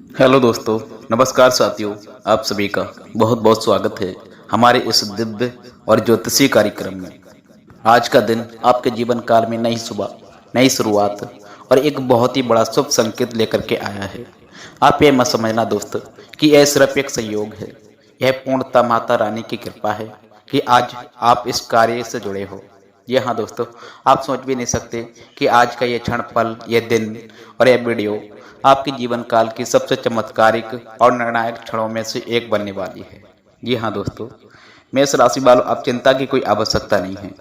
Hello दोस्तों, नमस्कार साथियों। आप सभी का बहुत बहुत स्वागत है हमारे इस दिव्य और ज्योतिषीय कार्यक्रम में। आज का दिन आपके जीवन काल में नई सुबह, नई शुरुआत और एक बहुत ही बड़ा शुभ संकेत लेकर के आया है। आप ये मत समझना दोस्त कि यह सिर्फ एक संयोग है। यह पूर्णतः माता रानी की कृपा है कि आज आप इस कार्य से जुड़े हो। ये हाँ दोस्तों, आप सोच भी नहीं सकते कि आज का ये क्षण पल, ये दिन और यह वीडियो आपके जीवन काल की सबसे चमत्कारिक और निर्णायक क्षणों में से एक बनने वाली है। जी हाँ दोस्तों, मेष राशि वालों, अब चिंता की कोई आवश्यकता नहीं है।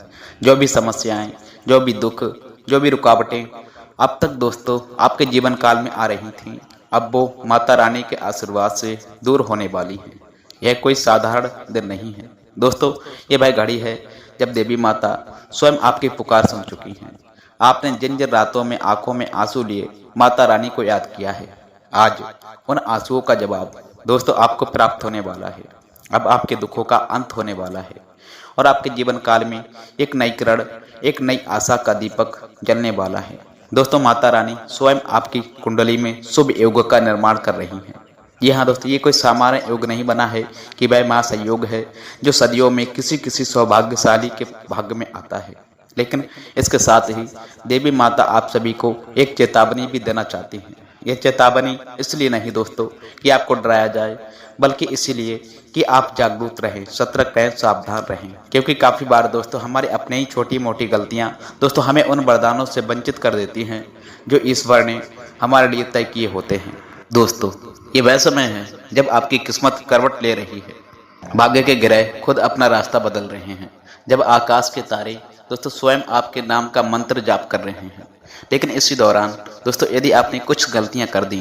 जो भी समस्याएं, जो भी दुख, जो भी रुकावटें अब तक दोस्तों आपके जीवन काल में आ रही थीं, अब वो माता रानी के आशीर्वाद से दूर होने वाली हैं। यह कोई साधारण दिन नहीं है दोस्तों, ये वह घड़ी है जब देवी माता स्वयं आपकी पुकार सुन चुकी हैं। आपने जिन जिन रातों में आंखों में आंसू लिए माता रानी को याद किया है, आज उन आंसुओं का जवाब दोस्तों आपको प्राप्त होने वाला है। अब आपके दुखों का अंत होने वाला है और आपके जीवन काल में एक नई किरण, एक नई आशा का दीपक जलने वाला है। दोस्तों, माता रानी स्वयं आपकी कुंडली में शुभ योग का निर्माण कर रही हैं। जी हाँ दोस्तों, ये कोई सामान्य योग नहीं बना है कि वह महासंयोग है जो सदियों में किसी किसी सौभाग्यशाली के भाग्य में आता है। लेकिन इसके साथ ही देवी माता आप सभी को एक चेतावनी भी देना चाहती हैं। यह चेतावनी इसलिए नहीं दोस्तों कि आपको डराया जाए, बल्कि इसीलिए कि आप जागरूक रहें, सतर्क रहें, सावधान रहें। क्योंकि काफ़ी बार दोस्तों हमारे अपने ही छोटी मोटी गलतियां दोस्तों हमें उन वरदानों से वंचित कर देती हैं जो ईश्वर ने हमारे लिए तय किए होते हैं। दोस्तों, ये वह समय है जब आपकी किस्मत करवट ले रही है, भाग्य के ग्रह खुद अपना रास्ता बदल रहे हैं, जब आकाश के तारे दोस्तों स्वयं आपके नाम का मंत्र जाप कर रहे हैं। लेकिन इसी दौरान दोस्तों यदि आपने कुछ गलतियां कर दी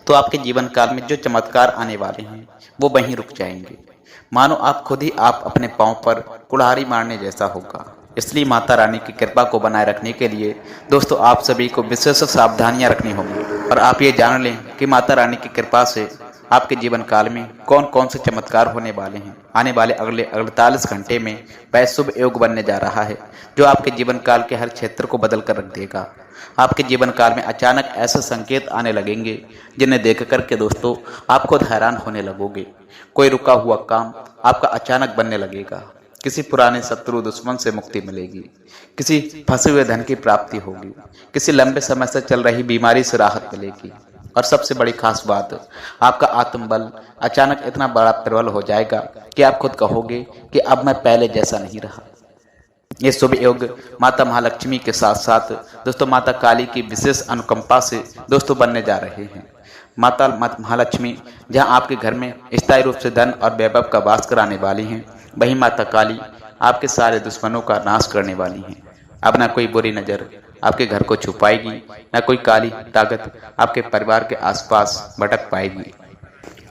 तो आपके जीवन काल में जो चमत्कार आने वाले हैं वो वहीं रुक जाएंगे। मानो आप खुद ही आप अपने पांव पर कुल्हाड़ी मारने जैसा होगा। इसलिए माता रानी की कृपा को बनाए रखने के लिए दोस्तों आप सभी को विशेष सावधानियां रखनी होंगी। और आप ये जान लें कि माता रानी की कृपा से आपके जीवन काल में कौन कौन से चमत्कार होने वाले हैं। आने वाले अगले 48 घंटे में वह शुभ योग बनने जा रहा है जो आपके जीवन काल के हर क्षेत्र को बदल कर रख देगा। आपके जीवन काल में अचानक ऐसे संकेत आने लगेंगे जिन्हें देख करके दोस्तों आप खुद हैरान होने लगोगे। कोई रुका हुआ काम आपका अचानक बनने लगेगा, किसी पुराने शत्रु दुश्मन से मुक्ति मिलेगी, किसी फंसे हुए धन की प्राप्ति होगी, किसी लंबे समय से चल रही बीमारी से राहत मिलेगी। और सबसे बड़ी खास बात, आपका आत्मबल अचानक इतना बड़ा प्रबल हो जाएगा कि आप खुद कहोगे कि अब मैं पहले जैसा नहीं रहा। ये शुभ योग माता महालक्ष्मी के साथ साथ दोस्तों माता काली की विशेष अनुकंपा से दोस्तों बनने जा रहे हैं। माता महालक्ष्मी जहां आपके घर में स्थायी रूप से धन और वैभव का वास कराने वाली हैं, वहीं माता काली आपके सारे दुश्मनों का नाश करने वाली हैं। अब ना कोई बुरी नजर आपके घर को छुपाएगी, ना कोई काली ताकत आपके परिवार के आसपास भटक पाएगी,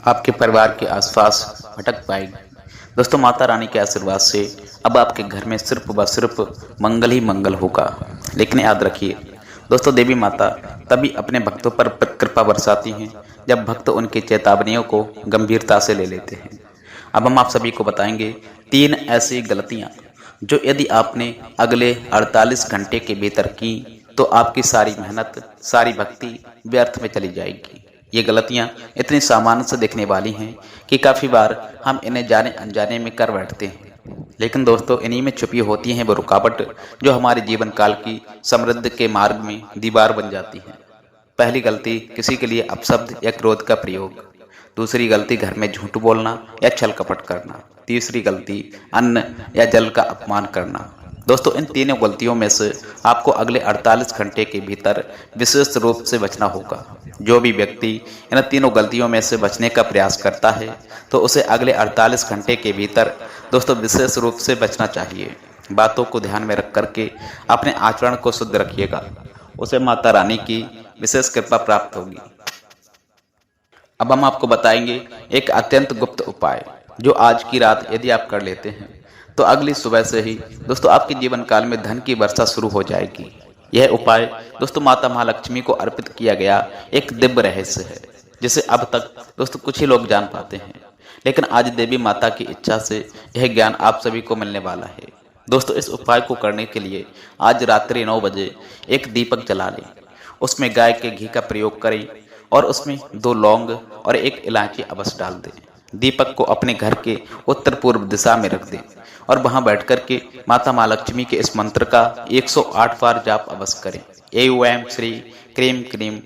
आपके परिवार के आसपास भटक पाएगी। दोस्तों, माता रानी के आशीर्वाद से अब आपके घर में सिर्फ व सिर्फ मंगल ही मंगल होगा। लेकिन याद रखिए दोस्तों, देवी माता तभी अपने भक्तों पर कृपा बरसाती हैं जब भक्त उनकी चेतावनियों को गंभीरता से ले लेते हैं। अब हम आप सभी को बताएंगे 3 ऐसी गलतियां जो यदि आपने अगले 48 घंटे के भीतर की तो आपकी सारी मेहनत, सारी भक्ति व्यर्थ में चली जाएगी। ये गलतियां इतनी सामान्य से दिखने वाली हैं कि काफ़ी बार हम इन्हें जाने अनजाने में कर बैठते हैं। लेकिन दोस्तों इन्हीं में छुपी होती हैं वो रुकावट जो हमारे जीवन काल की समृद्धि के मार्ग में दीवार बन जाती है। पहली गलती, किसी के लिए अपशब्द या क्रोध का प्रयोग। दूसरी गलती, घर में झूठ बोलना या छल कपट करना। तीसरी गलती, अन्न या जल का अपमान करना। दोस्तों, इन तीनों गलतियों में से आपको अगले 48 घंटे के भीतर विशेष रूप से बचना होगा। जो भी व्यक्ति इन तीनों गलतियों में से बचने का प्रयास करता है तो उसे अगले 48 घंटे के भीतर दोस्तों विशेष रूप से बचना चाहिए। बातों को ध्यान में रख करके अपने आचरण को शुद्ध रखिएगा, उसे माता रानी की विशेष कृपा प्राप्त होगी। अब हम आपको बताएंगे एक अत्यंत गुप्त उपाय जो आज की रात यदि आप कर लेते हैं तो अगली सुबह से ही दोस्तों आपके जीवन काल में धन की वर्षा शुरू हो जाएगी। यह उपाय दोस्तों माता महालक्ष्मी को अर्पित किया गया एक दिव्य रहस्य है जिसे अब तक दोस्तों कुछ ही लोग जान पाते हैं। लेकिन आज देवी माता की इच्छा से यह ज्ञान आप सभी को मिलने वाला है। दोस्तों, इस उपाय को करने के लिए आज रात्रि 9 बजे एक दीपक जला लें, उसमें गाय के घी का प्रयोग करें और उसमें 2 लौंग और 1 इलायची अवश्य डाल दें। दीपक को अपने घर के उत्तर पूर्व दिशा में रख दें और वहां बैठकर के माता महालक्ष्मी के इस मंत्र का 108 बार जाप अवश्य करें। एवं श्री क्रीम क्रीम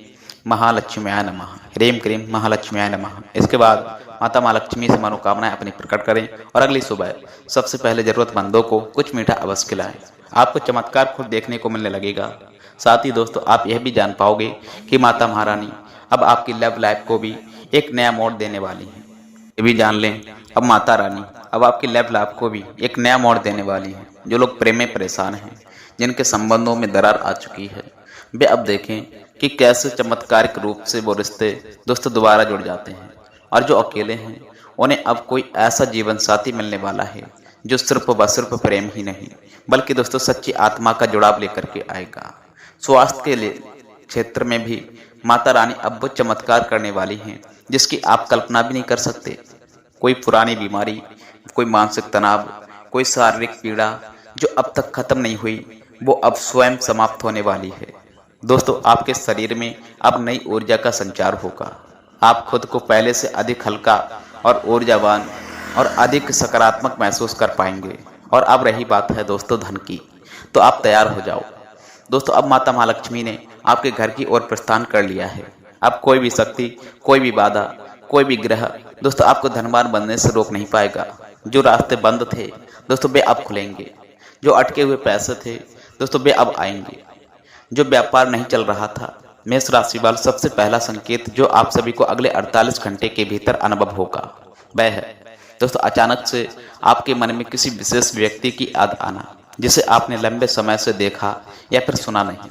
महालक्ष्म्याय नमः, ह्रीम क्रीम महालक्ष्म्याय नमः। इसके बाद माता महालक्ष्मी से मनोकामनाएं अपनी प्रकट करें और अगली सुबह सबसे पहले जरूरतमंदों को कुछ मीठा अवश्य खिलाएं। आपको चमत्कार खुद देखने को मिलने लगेगा। साथ ही दोस्तों आप यह भी जान पाओगे कि माता महारानी अब आपकी लव लाइफ को भी एक नया मोड़ देने वाली है। ये भी जान लें अब माता रानी अब आपकी लव लाइफ को भी एक नया मोड़ देने वाली है। जो लोग प्रेम में परेशान हैं, जिनके संबंधों में दरार आ चुकी है, वे अब देखें कि कैसे चमत्कारिक रूप से वो रिश्ते दोस्तों दोबारा जुड़ जाते हैं। और जो अकेले हैं उन्हें अब कोई ऐसा जीवन साथी मिलने वाला है जो सिर्फ व सिर्फ प्रेम ही नहीं बल्कि दोस्तों सच्ची आत्मा का जुड़ाव लेकर के आएगा। स्वास्थ्य के लिए क्षेत्र में भी माता रानी अब वो चमत्कार करने वाली हैं जिसकी आप कल्पना भी नहीं कर सकते। कोई पुरानी बीमारी, कोई मानसिक तनाव, कोई शारीरिक पीड़ा जो अब तक खत्म नहीं हुई वो अब स्वयं समाप्त होने वाली है। दोस्तों आपके शरीर में अब नई ऊर्जा का संचार होगा। आप खुद को पहले से अधिक हल्का और ऊर्जावान और अधिक सकारात्मक महसूस कर पाएंगे। और अब रही बात है दोस्तों धन की, तो आप तैयार हो जाओ। दोस्तों अब माता महालक्ष्मी ने आपके घर की ओर प्रस्थान कर लिया है। अब कोई भी शक्ति, कोई भी बाधा, कोई भी ग्रह दोस्तों आपको धनवान बनने से रोक नहीं पाएगा। जो रास्ते बंद थे दोस्तों वे अब खुलेंगे। जो अटके हुए पैसे थे दोस्तों वे अब आएंगे। जो व्यापार नहीं चल रहा था, मेष राशि वाले सबसे पहला संकेत जो आप सभी को अगले 48 घंटे के भीतर अनुभव होगा वह है दोस्तों अचानक से आपके मन में किसी विशेष व्यक्ति की याद आना जिसे आपने लंबे समय से देखा या फिर सुना नहीं।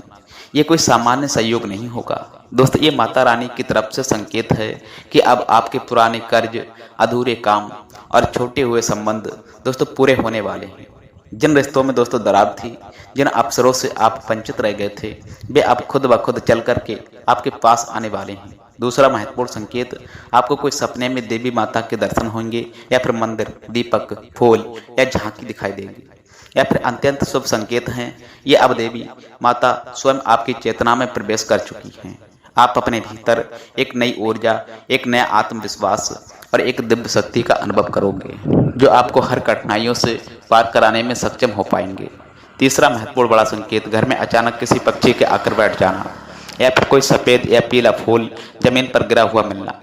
ये कोई सामान्य संयोग नहीं होगा दोस्तों, ये माता रानी की तरफ से संकेत है कि अब आपके पुराने कर्ज, अधूरे काम और छूटे हुए संबंध दोस्तों पूरे होने वाले हैं। जिन रिश्तों में दोस्तों दरार थी, जिन अवसरों से आप वंचित रह गए थे, वे अब खुद ब खुद चल करके आपके पास आने वाले हैं। दूसरा महत्वपूर्ण संकेत, आपको कोई सपने में देवी माता के दर्शन होंगे या फिर मंदिर, दीपक, फूल या झांकी दिखाई देगी। या फिर अत्यंत शुभ संकेत हैं, ये अब देवी माता स्वयं आपकी चेतना में प्रवेश कर चुकी हैं। आप अपने भीतर एक नई ऊर्जा, एक नया आत्मविश्वास और एक दिव्य शक्ति का अनुभव करोगे जो आपको हर कठिनाइयों से पार कराने में सक्षम हो पाएंगे। तीसरा महत्वपूर्ण बड़ा संकेत, घर में अचानक किसी पक्षी के आकर बैठ जाना या फिर कोई सफेद या पीला फूल जमीन पर गिरा हुआ मिलना।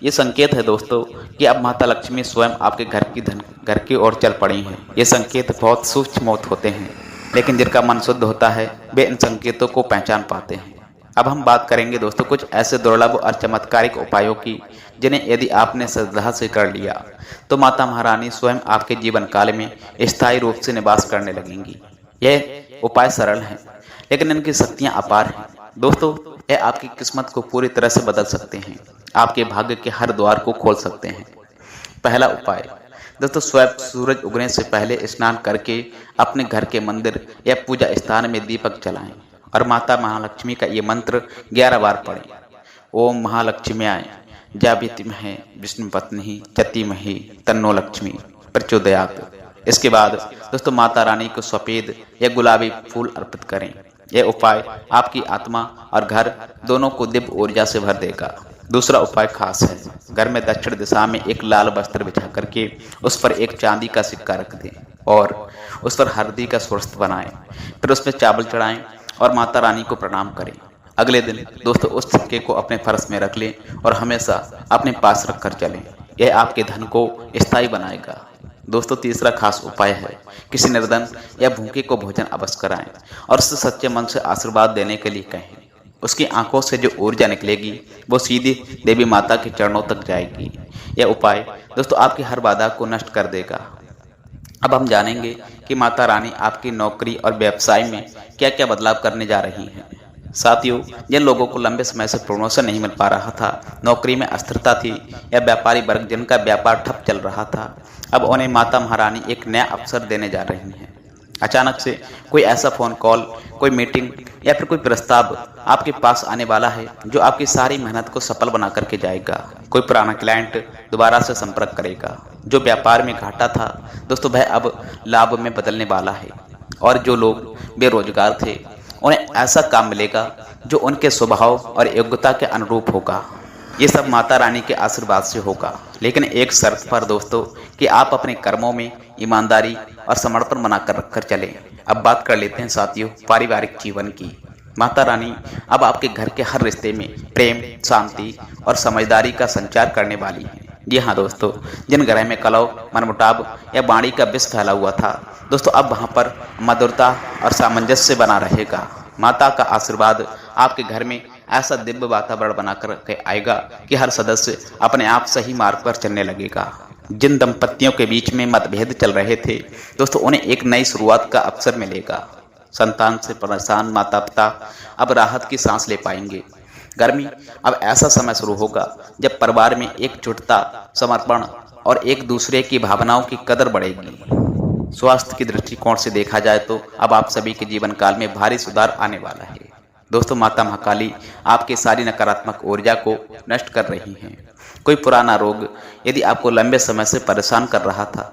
ये संकेत है दोस्तों कि अब माता लक्ष्मी स्वयं आपके घर की ओर चल पड़ी हैं। ये संकेत बहुत सूक्ष्म होते हैं, लेकिन जिनका मन शुद्ध होता है वे इन संकेतों को पहचान पाते हैं। अब हम बात करेंगे दोस्तों कुछ ऐसे दुर्लभ और चमत्कारिक उपायों की जिन्हें यदि आपने श्रद्धा से कर लिया तो माता महारानी स्वयं आपके जीवन काल में स्थायी रूप से निवास करने लगेंगी। यह उपाय सरल हैं, लेकिन इनकी शक्तियां अपार हैं। दोस्तों यह आपकी किस्मत को पूरी तरह से बदल सकते हैं, आपके भाग्य के हर द्वार को खोल सकते हैं। पहला उपाय दोस्तों, स्वयं सूरज उगने से पहले स्नान करके अपने घर के मंदिर या पूजा स्थान में दीपक जलाएं और माता महालक्ष्मी का ये मंत्र 11 बार पढ़ें। ओम महालक्ष्म्याय जावित्महे विष्णुपत्नी चतिमहि तन्नो लक्ष्मी प्रचोदयात्। इसके बाद दोस्तों माता रानी को सफेद या गुलाबी फूल अर्पित करें। यह उपाय आपकी आत्मा और घर दोनों को दिव्य ऊर्जा से भर देगा। दूसरा उपाय खास है, घर में दक्षिण दिशा में एक लाल वस्त्र बिछा करके उस पर एक चांदी का सिक्का रख दें और उस पर हल्दी का स्वर्स्त बनाएं। फिर उस पर चावल चढ़ाएं और माता रानी को प्रणाम करें। अगले दिन दोस्तों उस सिक्के को अपने पर्स में रख लें और हमेशा अपने पास रखकर चलें। यह आपके धन को स्थायी बनाएगा। दोस्तों तीसरा खास उपाय है, किसी निर्धन या भूखे को भोजन अवश्य कराएं और उससे सच्चे मन से आशीर्वाद देने के लिए कहें। उसकी आंखों से जो ऊर्जा निकलेगी वो सीधी देवी माता के चरणों तक जाएगी। यह उपाय दोस्तों आपकी हर बाधा को नष्ट कर देगा। अब हम जानेंगे कि माता रानी आपकी नौकरी और व्यवसाय में क्या क्या बदलाव करने जा रही हैं। साथियों, जिन लोगों को लंबे समय से प्रमोशन नहीं मिल पा रहा था, नौकरी में अस्थिरता थी या व्यापारी वर्ग जिनका व्यापार ठप चल रहा था, अब उन्हें माता महारानी एक नया अवसर देने जा रही हैं। अचानक से कोई ऐसा फोन कॉल, कोई मीटिंग या फिर कोई प्रस्ताव आपके पास आने वाला है जो आपकी सारी मेहनत को सफल बना करके जाएगा। कोई पुराना क्लाइंट दोबारा से संपर्क करेगा। जो व्यापार में घाटा था दोस्तों वह अब लाभ में बदलने वाला है। और जो लोग बेरोजगार थे उन्हें ऐसा काम मिलेगा जो उनके स्वभाव और योग्यता के अनुरूप होगा। ये सब माता रानी के आशीर्वाद से होगा, लेकिन एक शर्त पर दोस्तों कि आप अपने कर्मों में ईमानदारी और समर्पण बनाकर रखकर चलें। अब बात कर लेते हैं साथियों पारिवारिक जीवन की। माता रानी अब आपके घर के हर रिश्ते में प्रेम, शांति और समझदारी का संचार करने वाली है। जी हाँ दोस्तों, जिन घर में कलह, मनमुटाव या वाणी का विष फैला हुआ था दोस्तों, अब वहाँ पर मधुरता और सामंजस्य बना रहेगा। माता का आशीर्वाद आपके घर में ऐसा दिव्य वातावरण बनाकर के आएगा कि हर सदस्य अपने आप सही मार्ग पर चलने लगेगा। जिन दंपतियों के बीच में मतभेद चल रहे थे दोस्तों, उन्हें एक नई शुरुआत का अवसर मिलेगा। संतान से परेशान माता पिता अब राहत की सांस ले पाएंगे। गर्मी अब ऐसा समय शुरू होगा जब परिवार में एकजुटता, समर्पण और एक दूसरे की भावनाओं की कदर बढ़ेगी। स्वास्थ्य की दृष्टिकोण से देखा जाए तो अब आप सभी के जीवन काल में भारी सुधार आने वाला है। दोस्तों, माता महाकाली आपकी सारी नकारात्मक ऊर्जा को नष्ट कर रही हैं। कोई पुराना रोग यदि आपको लंबे समय से परेशान कर रहा था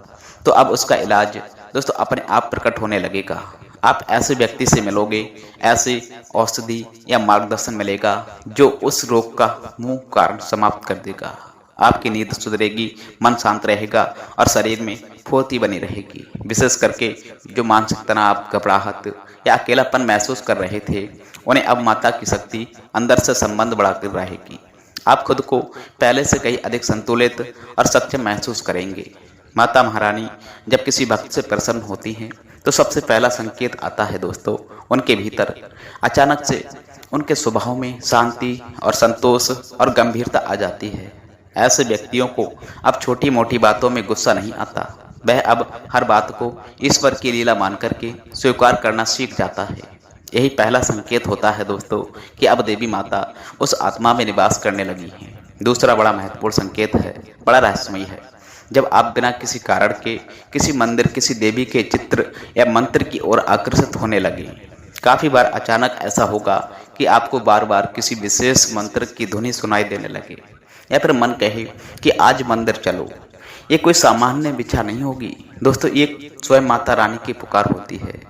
तो अब उसका इलाज दोस्तों अपने आप प्रकट होने लगेगा। आप ऐसे व्यक्ति से मिलोगे, ऐसे औषधि या मार्गदर्शन मिलेगा जो उस रोग का मूल कारण समाप्त कर देगा। आपकी नींद सुधरेगी, मन शांत रहेगा और शरीर में फुर्ती बनी रहेगी। विशेष करके जो मानसिक तनाव, घबराहट या अकेलापन महसूस कर रहे थे, उन्हें अब माता की शक्ति अंदर से संबंध बढ़ाकर रहेगी। आप खुद को पहले से कहीं अधिक संतुलित और सक्षम महसूस करेंगे। माता महारानी जब किसी भक्त से प्रसन्न होती हैं तो सबसे पहला संकेत आता है दोस्तों उनके भीतर अचानक से उनके स्वभाव में शांति और संतोष और गंभीरता आ जाती है। ऐसे व्यक्तियों को अब छोटी मोटी बातों में गुस्सा नहीं आता। वह अब हर बात को ईश्वर की लीला मान करके स्वीकार करना सीख जाता है। यही पहला संकेत होता है दोस्तों कि अब देवी माता उस आत्मा में निवास करने लगी हैं। दूसरा बड़ा महत्वपूर्ण संकेत है, बड़ा रहस्यमयी है, जब आप बिना किसी कारण के किसी मंदिर, किसी देवी के चित्र या मंत्र की ओर आकर्षित होने लगे। काफ़ी बार अचानक ऐसा होगा कि आपको बार बार किसी विशेष मंत्र की ध्वनि सुनाई देने लगे या फिर मन कहे कि आज मंदिर चलो। ये कोई सामान्य इच्छा नहीं होगी दोस्तों, ये स्वयं माता रानी की पुकार होती है।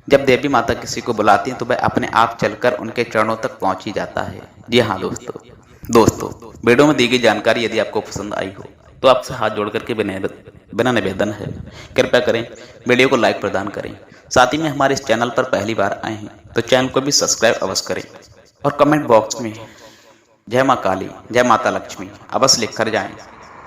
जब देवी माता किसी को बुलाती हैं तो वह अपने आप चलकर उनके चरणों तक पहुंच ही जाता है। जी हाँ दोस्तों, वीडियो में दी गई जानकारी यदि आपको पसंद आई हो तो आपसे हाथ जोड़ करके बिना निवेदन है, कृपया करें वीडियो को लाइक प्रदान करें। साथ ही में हमारे इस चैनल पर पहली बार आए हैं तो चैनल को भी सब्सक्राइब अवश्य करें और कमेंट बॉक्स में जय माँ काली, जय माता लक्ष्मी अवश्य लिख कर जाएं।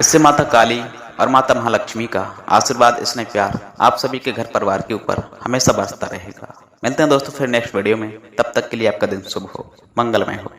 इससे माता काली और माता महालक्ष्मी का आशीर्वाद, स्नेह, प्यार आप सभी के घर परिवार के ऊपर हमेशा बरसता रहेगा। मिलते हैं दोस्तों फिर नेक्स्ट वीडियो में। तब तक के लिए आपका दिन शुभ हो, मंगलमय हो।